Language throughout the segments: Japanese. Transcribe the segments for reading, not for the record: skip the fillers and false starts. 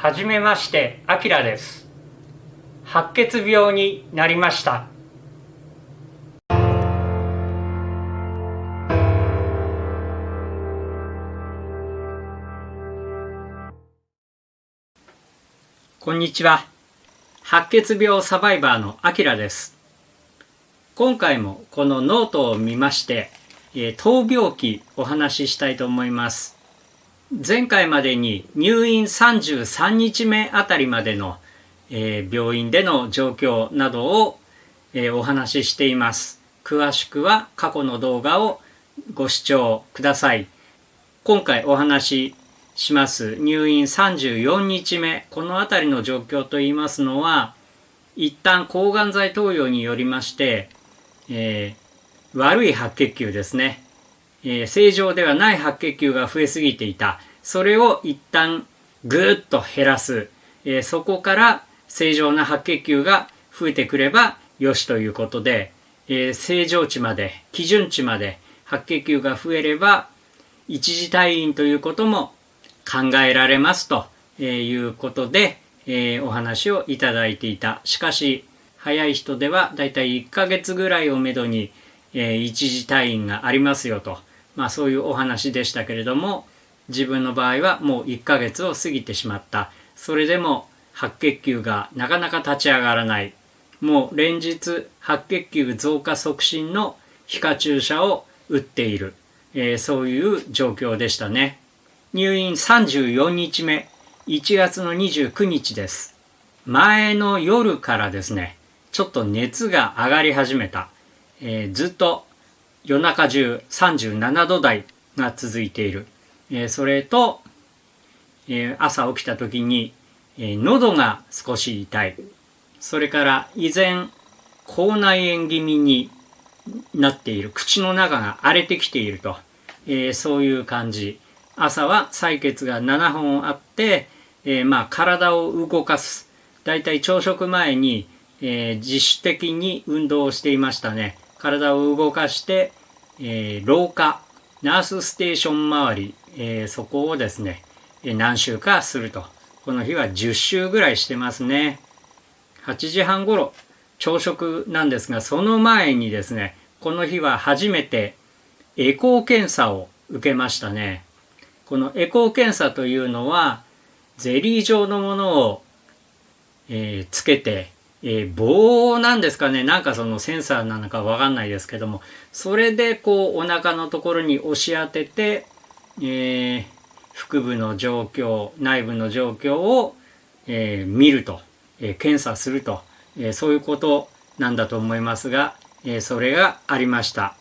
はじめまして、あきらです。白血病になりました。こんにちは。白血病サバイバーのあきらです。今回もこのノートを見まして、闘病期お話ししたいと思います。前回までに入院33日目あたりまでの、病院での状況などを、お話ししています。詳しくは過去の動画をご視聴ください。今回お話しします入院34日目、このあたりの状況といいますのは、一旦抗がん剤投与によりまして、悪い白血球ですね。正常ではない白血球が増えすぎていた。それを一旦ぐーっと減らす。そこから正常な白血球が増えてくればよしということで、正常値まで、基準値まで白血球が増えれば一時退院ということも考えられますということで、お話をいただいていた。しかし早い人ではだいたい1ヶ月ぐらいをめどに、一時退院がありますよと、そういうお話でしたけれども、自分の場合はもう1ヶ月を過ぎてしまった。それでも白血球がなかなか立ち上がらない。もう連日白血球増加促進の皮下注射を打っている、そういう状況でしたね。入院34日目、1月の29日です。前の夜からですね、ちょっと熱が上がり始めた。ずっと夜中中37度台が続いている。それと、朝起きた時に、喉が少し痛い。それから以前口内炎気味になっている。口の中が荒れてきていると、そういう感じ。朝は採血が7本あって、体を動かす。だいたい朝食前に、自主的に運動をしていましたね。体を動かして、廊下、ナースステーション周り、そこをですね、何周かすると。この日は10周ぐらいしてますね。8時半頃、朝食なんですが、その前にですね、この日は初めてエコー検査を受けましたね。このエコー検査というのは、ゼリー状のものを、つけて、棒なんですかね、なんかそのセンサーなのかわかんないですけども、それでこうお腹のところに押し当てて、腹部の状況、内部の状況を、見ると、検査すると、そういうことなんだと思いますが、それがありました。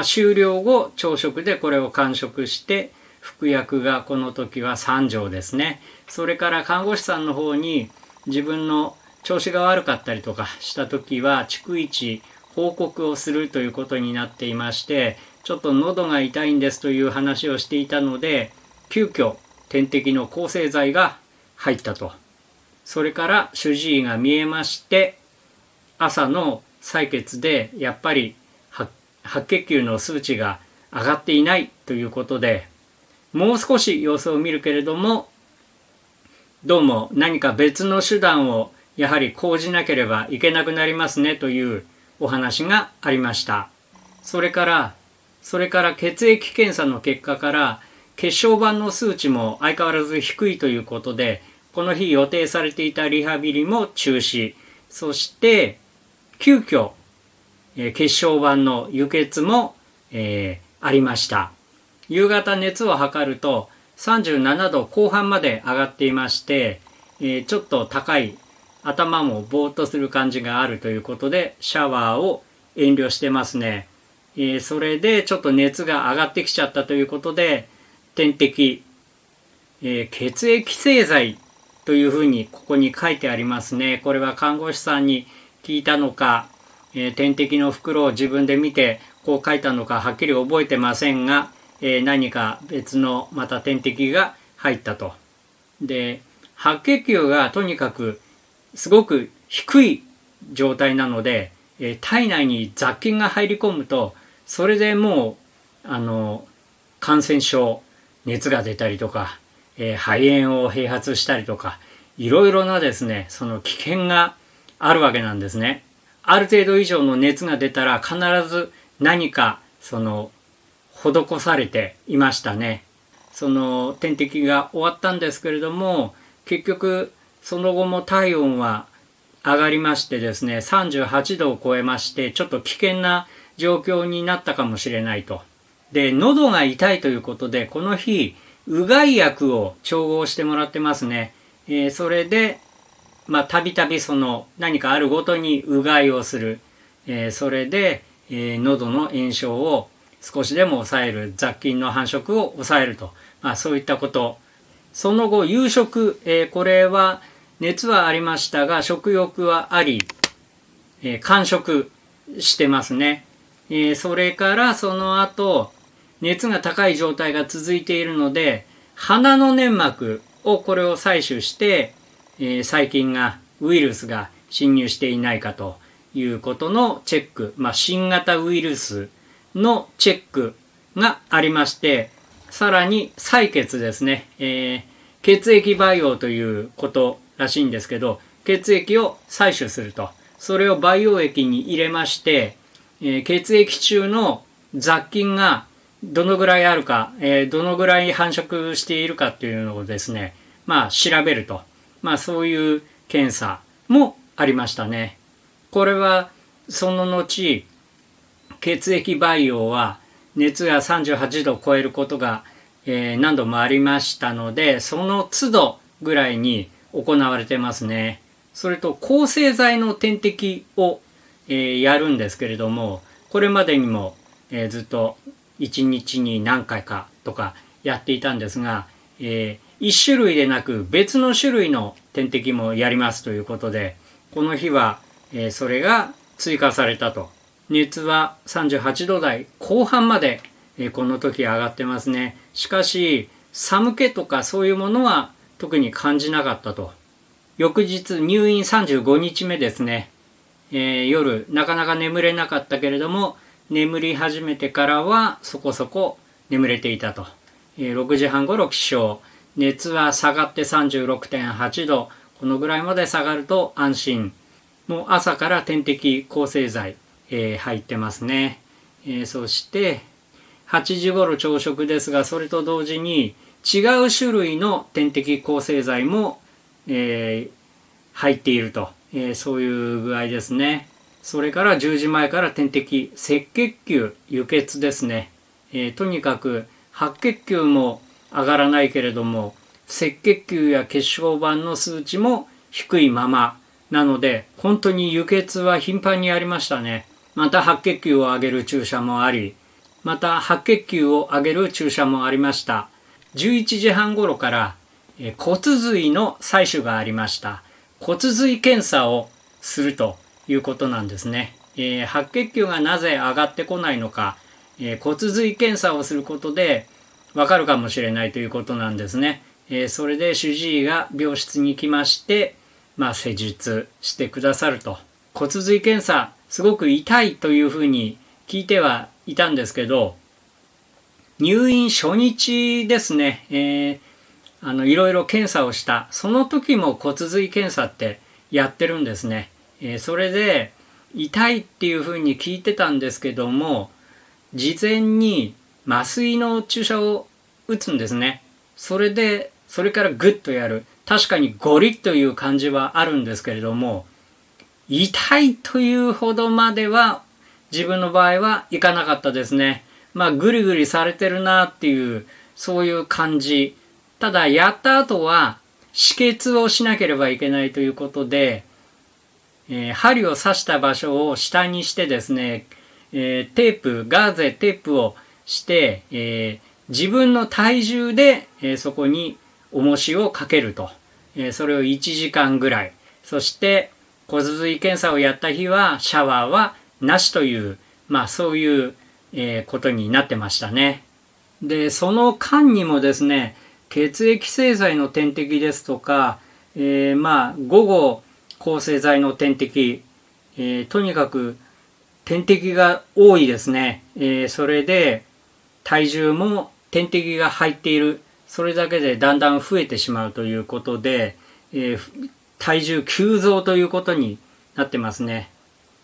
終了後、朝食でこれを完食して、服薬がこの時は3錠ですね。それから看護師さんの方に自分の調子が悪かったりとかした時は逐一報告をするということになっていまして、ちょっと喉が痛いんですという話をしていたので、急遽点滴の抗生剤が入ったと。それから主治医が見えまして、朝の採血でやっぱり白血球の数値が上がっていないということで、もう少し様子を見るけれども、どうも何か別の手段をやはり講じなければいけなくなりますねというお話がありました。それから血液検査の結果から血小板の数値も相変わらず低いということで、この日予定されていたリハビリも中止。そして急遽血小板の輸血も、ありました。夕方熱を測ると37度後半まで上がっていまして、ちょっと高い、頭もぼーっとする感じがあるということでシャワーを遠慮してますね。それでちょっと熱が上がってきちゃったということで点滴、血液製剤というふうにここに書いてありますね。これは看護師さんに聞いたのか、点滴の袋を自分で見てこう書いたのかはっきり覚えてませんが、何か別のまた点滴が入ったと。で、白血球がとにかくすごく低い状態なので、体内に雑菌が入り込むと、それでもう感染症、熱が出たりとか、肺炎を併発したりとか、いろいろなですね、その危険があるわけなんですね。ある程度以上の熱が出たら必ず何か施されていましたね。その点滴が終わったんですけれども、結局その後も体温は上がりましてですね、38度を超えまして、ちょっと危険な状況になったかもしれないと。で、喉が痛いということで、この日、うがい薬を調合してもらってますね。それで、たびたび何かあるごとにうがいをする。それで、喉の炎症を少しでも抑える、雑菌の繁殖を抑えると。そういったこと。その後、夕食、これは熱はありましたが、食欲はあり、間食してますね。それからその後、熱が高い状態が続いているので、鼻の粘膜をこれを採取して、細菌が、ウイルスが侵入していないかということのチェック、新型ウイルスのチェックがありまして、さらに採血ですね、血液培養ということらしいんですけど、血液を採取すると。それを培養液に入れまして、血液中の雑菌がどのぐらいあるか、どのぐらい繁殖しているかっていうのをですね、調べると。そういう検査もありましたね。これはその後、血液培養は熱が38度を超えることが、何度もありましたので、その都度ぐらいに行われてますね。それと抗生剤の点滴を、やるんですけれども、これまでにも、ずっと1日に何回かとかやっていたんですが、1種類でなく別の種類の点滴もやりますということで、この日は、それが追加されたと。熱は38度台後半まで、この時上がってますね。しかし寒気とかそういうものは特に感じなかったと。翌日入院35日目ですね。夜なかなか眠れなかったけれども、眠り始めてからはそこそこ眠れていたと。6時半頃起床。熱は下がって 36.8 度。このぐらいまで下がると安心。もう朝から点滴抗生剤、入ってますね。そして8時頃朝食ですが、それと同時に違う種類の点滴抗生剤も、入っていると、そういう具合ですね。それから10時前から点滴、赤血球、輸血ですね。とにかく白血球も上がらないけれども、赤血球や血小板の数値も低いままなので、本当に輸血は頻繁にありましたね。また白血球を上げる注射もあり、また白血球を上げる注射もありました。11時半頃から骨髄の採取がありました。骨髄検査をするということなんですね。白血球がなぜ上がってこないのか、骨髄検査をすることでわかるかもしれないということなんですね。それで主治医が病室に来まして、施術してくださると。骨髄検査、すごく痛いというふうに聞いてはいたんですけど、入院初日ですね、いろいろ検査をした。その時も骨髄検査ってやってるんですね。それで痛いっていうふうに聞いてたんですけども、事前に麻酔の注射を打つんですね。それからグッとやる。確かにゴリッという感じはあるんですけれども、痛いというほどまでは自分の場合はいかなかったですね。ぐりぐりされてるなっていう、そういう感じ。ただやった後は止血をしなければいけないということで、針を刺した場所を下にしてですね、ガーゼテープをして、自分の体重で、そこに重しをかけると。それを1時間ぐらい。そして骨髄検査をやった日はシャワーはなしという、そういう、ことになってましたね。で、その間にもですね、血液製剤の点滴ですとか、午後抗生剤の点滴、とにかく点滴が多いですね。それで体重も点滴が入っているそれだけでだんだん増えてしまうということで、体重急増ということになってますね。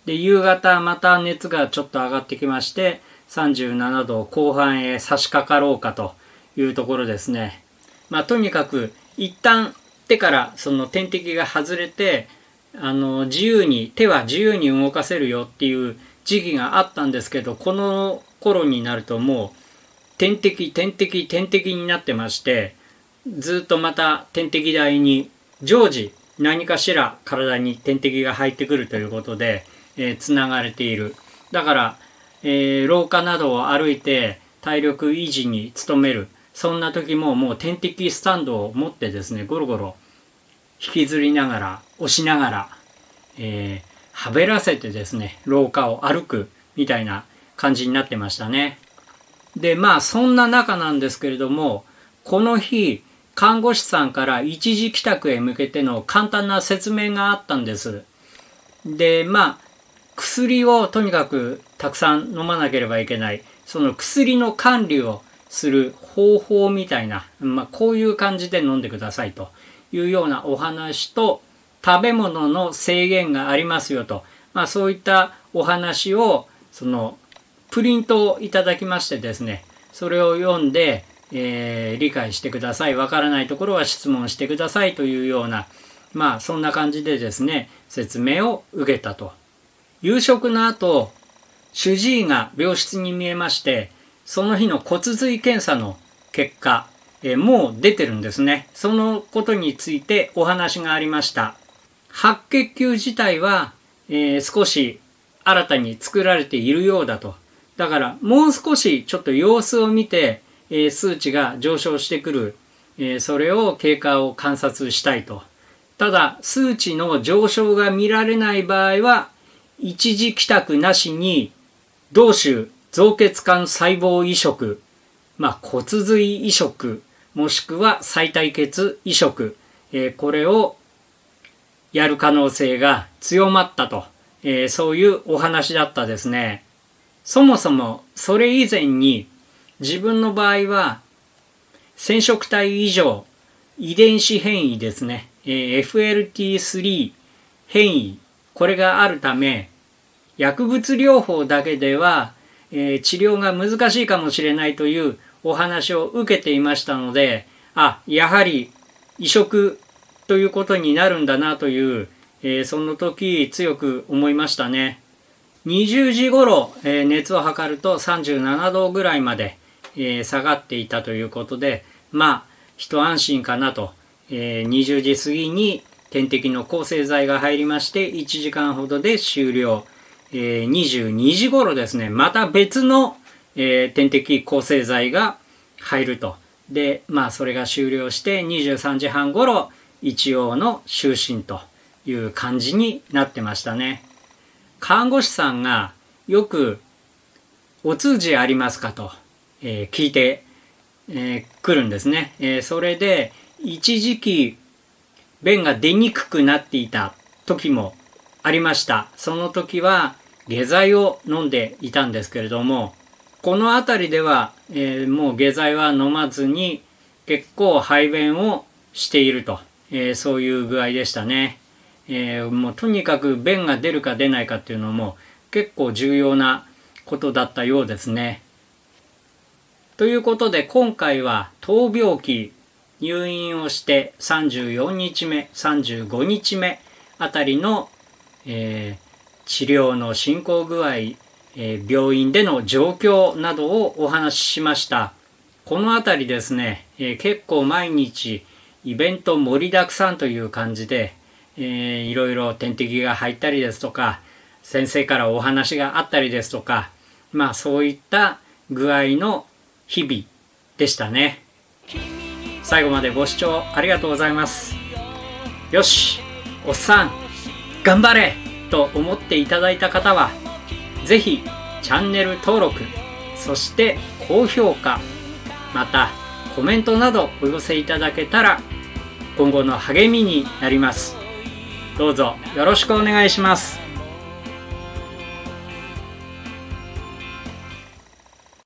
で、夕方また熱がちょっと上がってきまして、37度後半へ差し掛かろうかというところですね。とにかく一旦手からその点滴が外れて、手は自由に動かせるよっていう時期があったんですけど、この頃になるともう点滴になってまして、ずっとまた点滴台に常時何かしら体に点滴が入ってくるということで、つながれている。だから、廊下などを歩いて体力維持に努める。そんな時ももう点滴スタンドを持ってですね、ゴロゴロ引きずりながら、押しながら、はべらせてですね、廊下を歩くみたいな感じになってましたね。で、そんな中なんですけれども、この日、看護師さんから一時帰宅へ向けての簡単な説明があったんです。で、薬をとにかくたくさん飲まなければいけない。その薬の管理をする方法みたいな、こういう感じで飲んでくださいというようなお話と、食べ物の制限がありますよと、そういったお話を、プリントをいただきましてですね、それを読んで、理解してください。わからないところは質問してくださいというような、そんな感じでですね、説明を受けたと。夕食の後、主治医が病室に見えまして、その日の骨髄検査の結果、もう出てるんですね。そのことについてお話がありました。白血球自体は、少し新たに作られているようだと。だからもう少しちょっと様子を見て、数値が上昇してくる、それを経過を観察したいと。ただ数値の上昇が見られない場合は、一時帰宅なしに同種造血管細胞移植、骨髄移植、もしくは再体血移植、これをやる可能性が強まったと、そういうお話だったですね。そもそもそれ以前に自分の場合は染色体異常、遺伝子変異ですね、FLT3 変異、これがあるため薬物療法だけでは、治療が難しいかもしれないというお話を受けていましたので、やはり移植ということになるんだなという、その時強く思いましたね。20時頃、熱を測ると37度ぐらいまで、下がっていたということで、一安心かなと、20時過ぎに点滴の抗生剤が入りまして1時間ほどで終了。22時頃ですね、また別の、点滴抗生剤が入ると。で、それが終了して23時半頃一応の就寝という感じになってましたね。看護師さんがよくお通じありますかと、聞いてくるんですね。それで一時期便が出にくくなっていた時もありました。その時は下剤を飲んでいたんですけれども、この辺りでは、もう下剤は飲まずに結構排便をしていると、そういう具合でしたね。もうとにかく便が出るか出ないかっていうのも結構重要なことだったようですね。ということで今回は闘病期入院をして34日目35日目あたりの、治療の進行具合、病院での状況などをお話ししました。このあたりですね、結構毎日イベント盛りだくさんという感じで、いろいろ点滴が入ったりですとか、先生からお話があったりですとか、そういった具合の日々でしたね。最後までご視聴ありがとうございます。よし、おっさん頑張れと思っていただいた方はぜひチャンネル登録、そして高評価、またコメントなどお寄せいただけたら今後の励みになります。どうぞよろしくお願いします。